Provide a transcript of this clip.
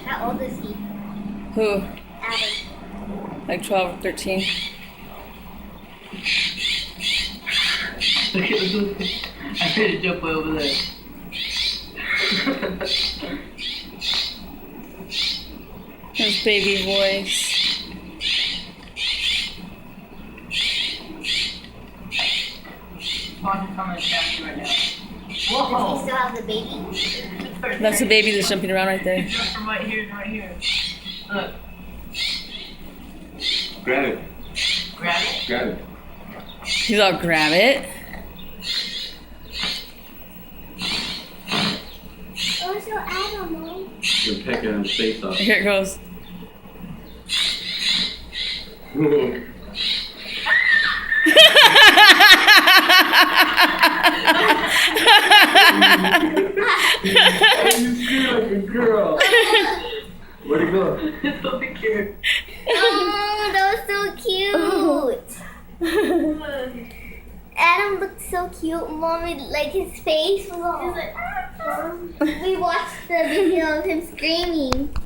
How old is he? Who? Adam. Like 12 or 13. Look at the I made a jump way over there. His baby voice. Watch coming at you right now. Does he Whoa! still have the baby? That's the baby that's jumping around right there. Jump from right here to right here. Look. Grab it. Grab it. Grab it. He's all grab it. Oh, so Adam, Mom. You're pecking his face off. Here it goes. You feel like a girl. Where'd it go? It's so cute. Oh, that was so cute. Adam looked so cute. Mommy, like his face was all. We watched the video of him screaming.